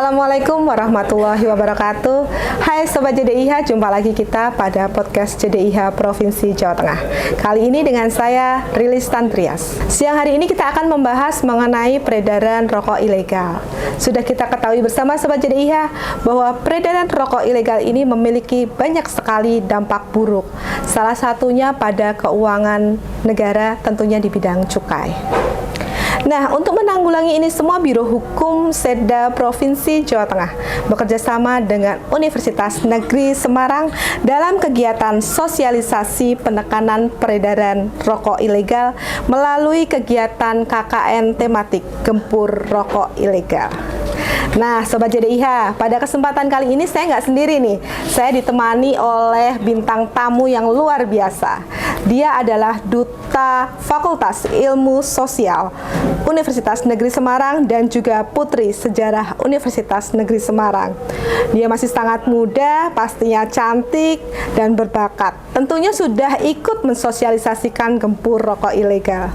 Assalamualaikum warahmatullahi wabarakatuh. Hai Sobat JDIH, jumpa lagi kita pada podcast JDIH Provinsi Jawa Tengah. Kali ini dengan saya, Rilis Tantrias. Siang hari ini kita akan membahas mengenai peredaran rokok ilegal. Sudah kita ketahui bersama Sobat JDIH bahwa peredaran rokok ilegal ini memiliki banyak sekali dampak buruk. Salah satunya pada keuangan negara, tentunya di bidang cukai. Nah, untuk menanggulangi ini semua, Biro Hukum Seda Provinsi Jawa Tengah bekerja sama dengan Universitas Negeri Semarang dalam kegiatan sosialisasi penekanan peredaran rokok ilegal melalui kegiatan KKN tematik Gempur Rokok Ilegal. Nah, Sobat JDIH, pada kesempatan kali ini saya nggak sendiri nih. Saya ditemani oleh bintang tamu yang luar biasa. Dia adalah Duta Fakultas Ilmu Sosial Universitas Negeri Semarang dan juga Putri Sejarah Universitas Negeri Semarang. Dia masih sangat muda, pastinya cantik dan berbakat. Tentunya sudah ikut mensosialisasikan gempur rokok ilegal.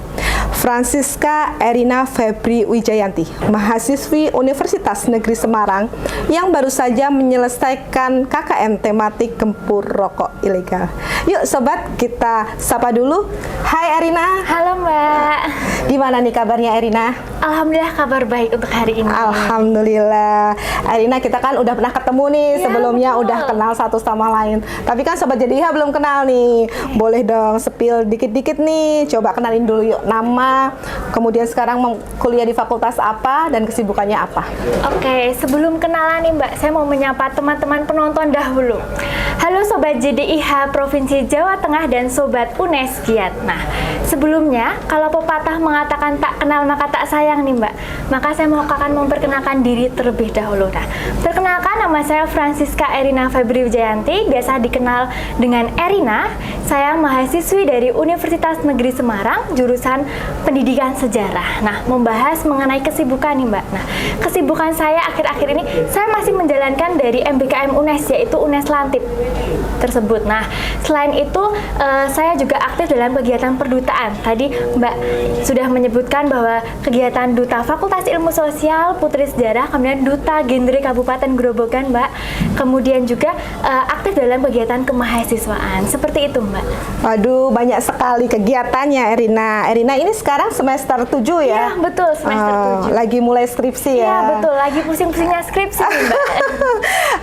Francisca Erina Febri Wijayanti, mahasiswi Universitas Negeri Semarang yang baru saja menyelesaikan KKN tematik Gempur Rokok Ilegal. Yuk Sobat, kita sapa dulu. Hai Erina. Halo Mbak. Gimana nih kabarnya Erina? Alhamdulillah kabar baik untuk hari ini. Alhamdulillah. Erina, kita kan udah pernah ketemu nih ya, sebelumnya, betul. Udah kenal satu sama lain. Tapi kan Sobat JDIH belum kenal nih. Boleh dong spill dikit-dikit nih. Coba kenalin dulu yuk, nama, kemudian sekarang kuliah di fakultas apa, dan kesibukannya apa. Oke, sebelum kenalan nih Mbak, saya mau menyapa teman-teman penonton dahulu. Halo Sobat JDIH Provinsi Jawa Tengah dan Sobat UNES Giat. Nah, sebelumnya kalau pepatah mengatakan tak kenal maka tak sayang nih Mbak, maka saya mau akan memperkenalkan diri terlebih dahulu. Nah, perkenalkan, nama saya Francisca Erina Febri Wijayanti, biasa dikenal dengan Erina. Saya mahasiswi dari Universitas Negeri Semarang, jurusan Pendidikan Sejarah. Nah, membahas mengenai kesibukan nih Mbak. Nah, kesibukan saya akhir-akhir ini, saya masih menjalankan dari MBKM UNES, yaitu UNES Lantip tersebut. Nah, selain itu saya juga aktif dalam kegiatan perdutaan. Tadi Mbak sudah menyebutkan bahwa kegiatan Duta Fakultas Ilmu Sosial Putri Sejarah, kemudian Duta Genre Kabupaten Grobogan Mbak, kemudian juga aktif dalam kegiatan kemahasiswaan. Seperti itu Mbak. Waduh, banyak sekali kegiatannya Erina. Erina ini sekarang semester 7 ya? Iya, betul, semester 7. Lagi mulai skripsi ya? Iya, betul, lagi pusing-pusingnya skripsi Mbak.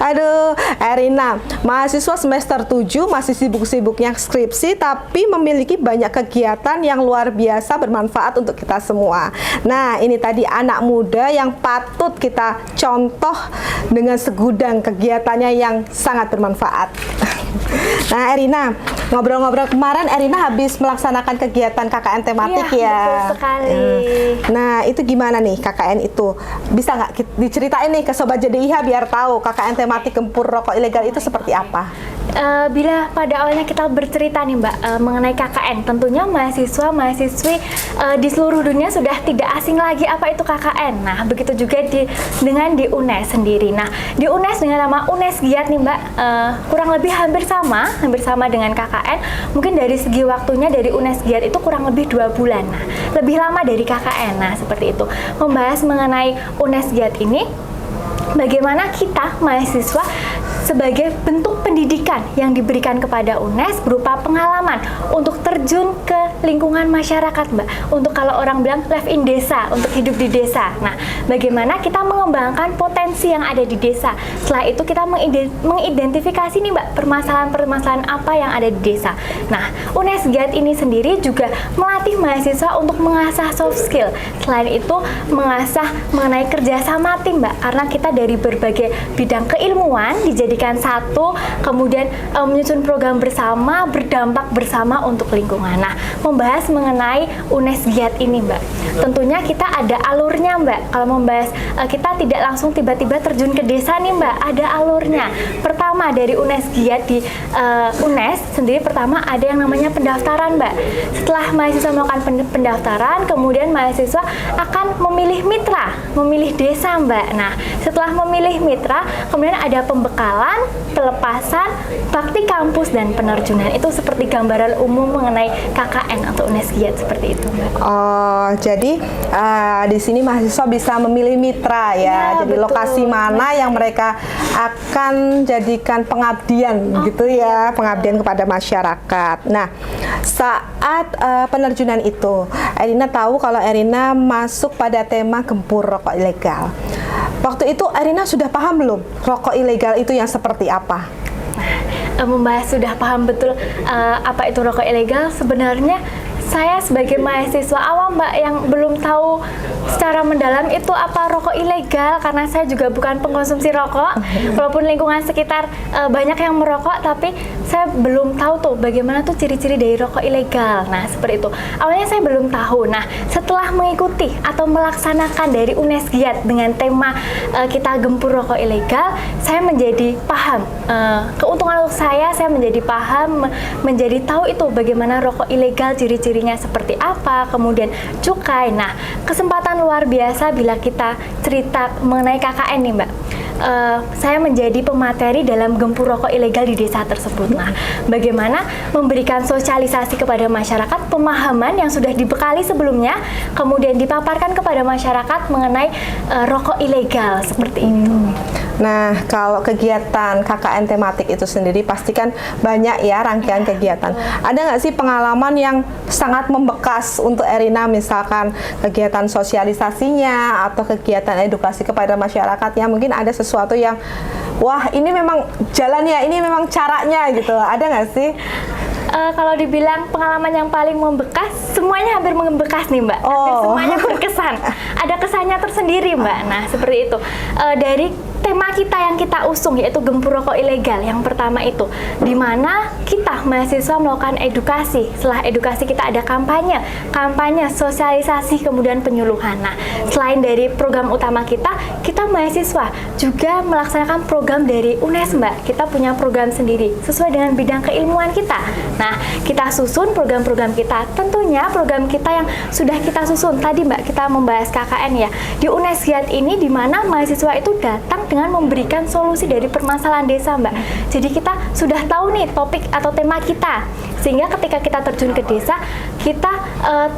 Aduh, Erina, mahasiswa semester 7 masih sibuk-sibuknya skripsi, tapi memiliki banyak kegiatan yang luar biasa bermanfaat untuk kita semua. Nah, ini tadi anak muda yang patut kita contoh dengan segudang kegiatannya yang sangat bermanfaat. Nah, Erina, ngobrol-ngobrol kemarin, Erina habis melaksanakan kegiatan KKN tematik ya? Betul sekali. Nah, itu gimana nih KKN itu? Bisa nggak diceritain nih ke Sobat JDIH biar tahu KKN tematik Gempur Rokok Ilegal itu seperti apa? Bila pada awalnya kita bercerita nih Mbak mengenai KKN, tentunya mahasiswa-mahasiswi di seluruh dunia sudah tidak asing lagi apa itu KKN. Nah, begitu juga dengan di UNES sendiri. Nah, di UNES dengan nama UNES Giat nih Mbak, kurang lebih hampir sama dengan KKN. Mungkin dari segi waktunya dari UNES Giat itu kurang lebih 2 bulan. Nah, lebih lama dari KKN. Nah, seperti itu. Membahas mengenai UNES Giat ini, bagaimana kita mahasiswa sebagai bentuk pendidikan yang diberikan kepada UNES berupa pengalaman untuk terjun ke lingkungan masyarakat Mbak, untuk kalau orang bilang live in desa, untuk hidup di desa. Nah, bagaimana kita mengembangkan potensi yang ada di desa. Setelah itu kita mengidentifikasi nih Mbak, permasalahan-permasalahan apa yang ada di desa. Nah, UNES Giat ini sendiri juga melatih mahasiswa untuk mengasah soft skill. Selain itu mengasah mengenai kerjasama tim Mbak, karena kita dari berbagai bidang keilmuan dijadikan satu, kemudian menyusun program bersama, berdampak bersama untuk lingkungan. Nah, membahas mengenai UNES Giat ini Mbak, tentunya kita ada alurnya Mbak. Kalau membahas, kita tidak langsung tiba-tiba terjun ke desa nih Mbak, ada alurnya. Pertama dari UNES Giat di UNES sendiri, pertama ada yang namanya pendaftaran Mbak. Setelah mahasiswa melakukan pendaftaran, kemudian mahasiswa akan memilih mitra, memilih desa Mbak. Nah, setelah memilih mitra, kemudian ada pembekalan pengenalan, pelepasan, bakti kampus, dan penerjunan. Itu seperti gambaran umum mengenai KKN atau UNES Giat seperti itu, Mbak. Oh, jadi di sini mahasiswa bisa memilih mitra ya. Jadi betul. lokasi mana yang mereka akan jadikan pengabdian gitu ya, pengabdian kepada masyarakat. Nah, saat penerjunan itu, Erina tahu kalau Erina masuk pada tema gempur rokok ilegal. Waktu itu Erina sudah paham belum rokok ilegal itu yang seperti apa? Membahas sudah paham betul apa itu rokok ilegal. Sebenarnya saya sebagai mahasiswa awam, Mbak, yang belum tahu secara mendalam itu apa rokok ilegal, karena saya juga bukan pengkonsumsi rokok. Walaupun lingkungan sekitar banyak yang merokok, tapi saya belum tahu tuh bagaimana tuh ciri-ciri dari rokok ilegal. Nah, seperti itu. Awalnya saya belum tahu. Nah, setelah mengikuti atau melaksanakan dari UNES Giat dengan tema kita gempur rokok ilegal, saya menjadi paham. Keuntungan untuk saya menjadi paham, menjadi tahu itu bagaimana rokok ilegal, ciri-cirinya seperti apa, kemudian cukai. Nah, kesempatan luar biasa bila kita cerita mengenai KKN nih, Mbak. Saya menjadi pemateri dalam gempur rokok ilegal di desa tersebut. Nah, bagaimana memberikan sosialisasi kepada masyarakat, pemahaman yang sudah dibekali sebelumnya, kemudian dipaparkan kepada masyarakat mengenai rokok ilegal seperti itu. Nah, kalau kegiatan KKN tematik itu sendiri pastikan banyak ya rangkaian kegiatan. Ada nggak sih pengalaman yang sangat membekas untuk Erina, misalkan kegiatan sosialisasinya atau kegiatan edukasi kepada masyarakat yang mungkin ada sesuatu yang wah ini memang jalannya, ini memang caranya gitu. Ada nggak sih? Kalau dibilang pengalaman yang paling membekas, semuanya hampir membekas nih, Mbak. Hampir semuanya berkesan. Ada kesannya tersendiri, Mbak. Nah, seperti itu. Dari tema kita yang kita usung, yaitu gempur rokok ilegal. Yang pertama itu, di mana kita mahasiswa melakukan edukasi. Setelah edukasi kita ada kampanye, sosialisasi, kemudian penyuluhan. Nah, selain dari program utama kita mahasiswa juga melaksanakan program dari UNES, Mbak. Kita punya program sendiri sesuai dengan bidang keilmuan kita. Nah, kita susun program-program kita. Tentunya program kita yang sudah kita susun tadi, Mbak, kita membahas KKN ya. Di UNES Giat ini di mana mahasiswa itu datang dengan memberikan solusi dari permasalahan desa, Mbak. Jadi kita sudah tahu nih topik atau tema kita, sehingga ketika kita terjun ke desa, kita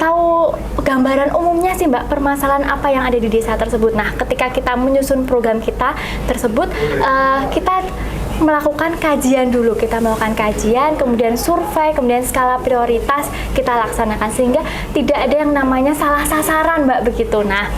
tahu gambaran umumnya sih, Mbak, permasalahan apa yang ada di desa tersebut. Nah, ketika kita menyusun program kita tersebut, kita melakukan kajian dulu. Kita melakukan kajian, kemudian survei, kemudian skala prioritas kita laksanakan, sehingga tidak ada yang namanya salah sasaran, Mbak, begitu. Nah,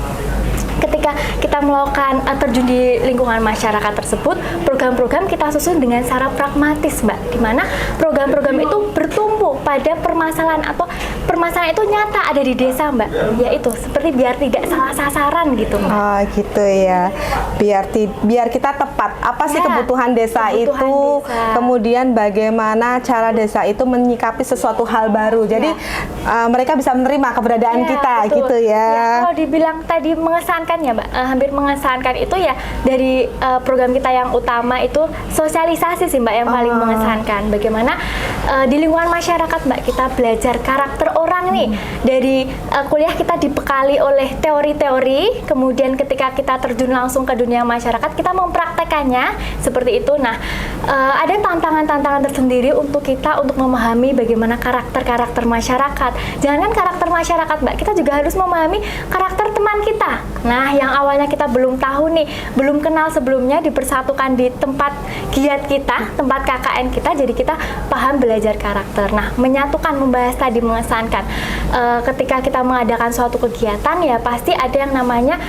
ketika kita melakukan terjun di lingkungan masyarakat tersebut, program-program kita susun dengan secara pragmatis, Mbak, di mana program-program itu bertumpu pada permasalahan atau permasalahan itu nyata ada di desa, Mbak, yaitu seperti biar tidak salah sasaran gitu, Mbak. Oh gitu ya, biar kita tepat apa sih kebutuhan desa itu, kemudian bagaimana cara desa itu menyikapi sesuatu hal baru. Jadi mereka bisa menerima keberadaan kita, betul. Gitu ya. Kalau dibilang tadi mengesankan ya, Mbak, hampir mengesankan itu ya dari program kita yang utama itu sosialisasi sih, Mbak, yang paling mengesankan. Bagaimana di lingkungan masyarakat, Mbak, kita belajar karakter orang nih. Dari kuliah kita dibekali oleh teori-teori, kemudian ketika kita terjun langsung ke dunia masyarakat, kita mempraktekannya seperti itu. Nah, ada tantangan-tantangan tersendiri untuk kita untuk memahami bagaimana karakter-karakter masyarakat. Jangan karakter masyarakat, Mbak, kita juga harus memahami karakter teman kita. Nah, yang awalnya kita belum tahu nih, belum kenal sebelumnya, dipersatukan di tempat giat kita, tempat KKN kita, jadi kita paham belajar karakter. Nah, menyatukan, membahas tadi mengesankan. Ketika kita mengadakan suatu kegiatan ya pasti ada yang namanya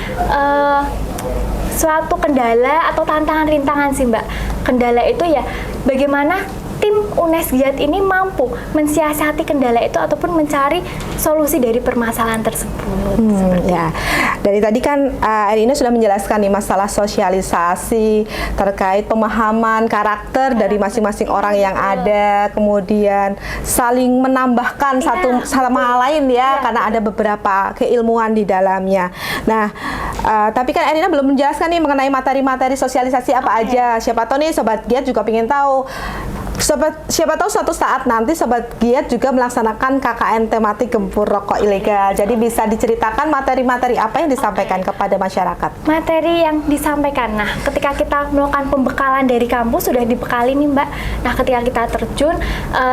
suatu kendala atau tantangan rintangan sih, Mbak. Kendala itu ya bagaimana tim UNES Giat ini mampu mensiasati kendala itu ataupun mencari solusi dari permasalahan tersebut. Ya, dari tadi kan Erina sudah menjelaskan nih masalah sosialisasi terkait pemahaman karakter dari masing-masing orang yang ada, kemudian saling menambahkan satu sama lain ya, karena ada beberapa keilmuan di dalamnya. Nah, tapi kan Erina belum menjelaskan nih mengenai materi-materi sosialisasi apa aja. Siapa tahu nih Sobat Giat juga ingin tahu siapa tahu suatu saat nanti Sobat Giat juga melaksanakan KKN tematik gempur rokok ilegal. Jadi bisa diceritakan materi-materi apa yang disampaikan kepada masyarakat? Materi yang disampaikan, nah ketika kita melakukan pembekalan dari kampus sudah dibekali nih Mbak. Nah ketika kita terjun,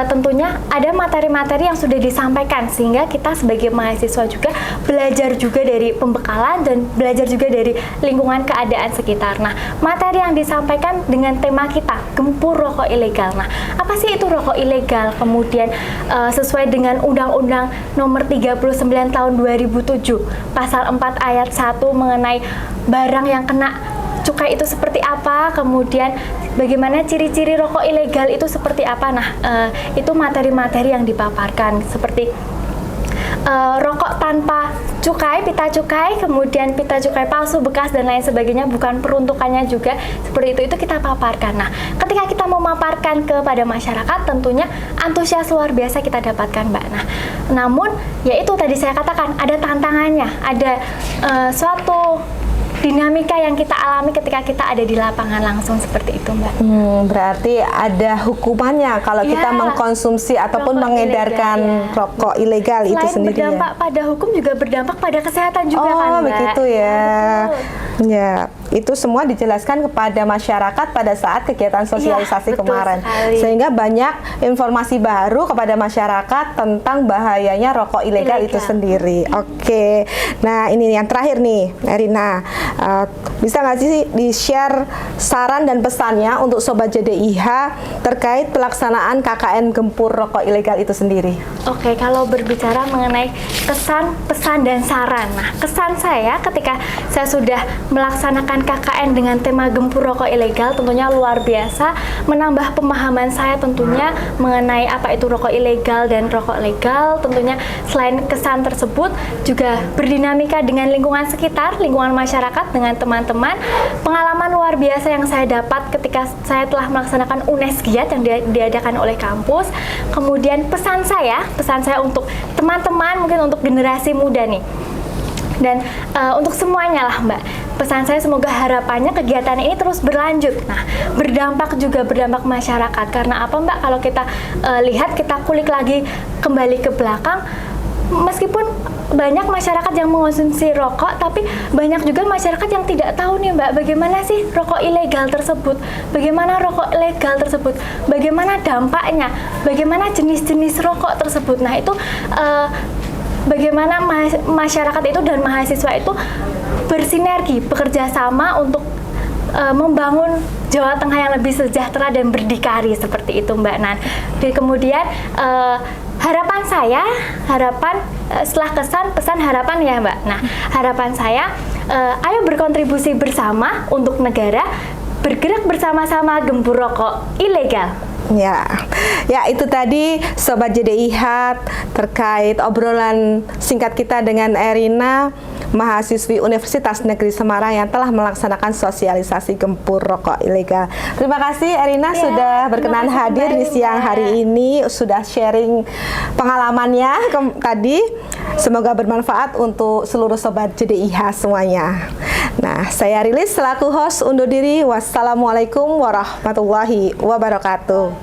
tentunya ada materi-materi yang sudah disampaikan sehingga kita sebagai mahasiswa juga belajar juga dari pembekalan dan belajar juga dari lingkungan keadaan sekitar. Nah materi yang disampaikan dengan tema kita gempur rokok ilegal. Nah apa sih itu rokok ilegal? Kemudian sesuai dengan Undang-Undang Nomor 39 Tahun 2007 Pasal 4 Ayat 1 mengenai barang yang kena cukai itu seperti apa, kemudian bagaimana ciri-ciri rokok ilegal itu seperti apa. Nah itu materi-materi yang dipaparkan seperti rokok tanpa cukai, pita cukai, kemudian pita cukai palsu, bekas dan lain sebagainya, bukan peruntukannya juga seperti itu kita paparkan. Nah, ketika kita memaparkan kepada masyarakat, tentunya antusias luar biasa kita dapatkan, Mbak. Nah, namun ya itu tadi saya katakan ada tantangannya, ada suatu dinamika yang kita alami ketika kita ada di lapangan langsung seperti itu, Mbak. Berarti ada hukumannya kalau kita mengkonsumsi ataupun mengedarkan rokok ilegal itu sendiri. Selain berdampak pada hukum juga berdampak pada kesehatan juga kan, Mbak? Oh, begitu ya. Betul. Ya, itu semua dijelaskan kepada masyarakat pada saat kegiatan sosialisasi kemarin. Sekali. Sehingga banyak informasi baru kepada masyarakat tentang bahayanya rokok ilegal itu sendiri. Oke. Nah, ini yang terakhir nih, Erina. Bisa nggak sih di-share saran dan pesannya untuk Sobat JDIH terkait pelaksanaan KKN gempur rokok ilegal itu sendiri? Oke, kalau berbicara mengenai kesan, pesan, dan saran. Nah, kesan saya ketika saya sudah melaksanakan KKN dengan tema gempur rokok ilegal tentunya luar biasa, menambah pemahaman saya tentunya mengenai apa itu rokok ilegal dan rokok legal. Tentunya selain kesan tersebut juga berdinamika dengan lingkungan sekitar, lingkungan masyarakat, dengan teman-teman. Pengalaman luar biasa yang saya dapat ketika saya telah melaksanakan UNES Giat yang diadakan oleh kampus. Kemudian pesan saya untuk teman-teman, mungkin untuk generasi muda nih, dan untuk semuanya lah, Mbak. Pesan saya semoga harapannya kegiatan ini terus berlanjut. Nah, berdampak masyarakat. Karena apa, Mbak? Kalau kita lihat, kita kulik lagi kembali ke belakang, meskipun banyak masyarakat yang mengonsumsi rokok, tapi banyak juga masyarakat yang tidak tahu nih, Mbak, bagaimana sih rokok ilegal tersebut, bagaimana rokok legal tersebut, bagaimana dampaknya, bagaimana jenis-jenis rokok tersebut. Nah, itu bagaimana masyarakat itu dan mahasiswa itu bersinergi, bekerja sama untuk membangun Jawa Tengah yang lebih sejahtera dan berdikari seperti itu, Mbak Nan. Dan kemudian harapan saya, setelah kesan, pesan, harapan ya, Mbak. Nah, harapan saya, ayo berkontribusi bersama untuk negara, bergerak bersama-sama gempur rokok ilegal. Ya itu tadi Sobat JDIH terkait obrolan singkat kita dengan Erina, mahasiswi Universitas Negeri Semarang yang telah melaksanakan sosialisasi gempur rokok ilegal. Terima kasih Erina sudah berkenan hadir di siang hari ini, sudah sharing pengalamannya tadi. Semoga bermanfaat untuk seluruh Sobat JDIH semuanya. Nah, saya Rilis selaku host undur diri. Wassalamualaikum warahmatullahi wabarakatuh.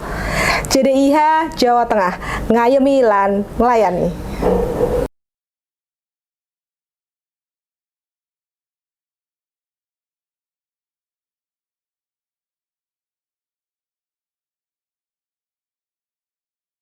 JDIH Jawa Tengah, ngayemi lan melayani.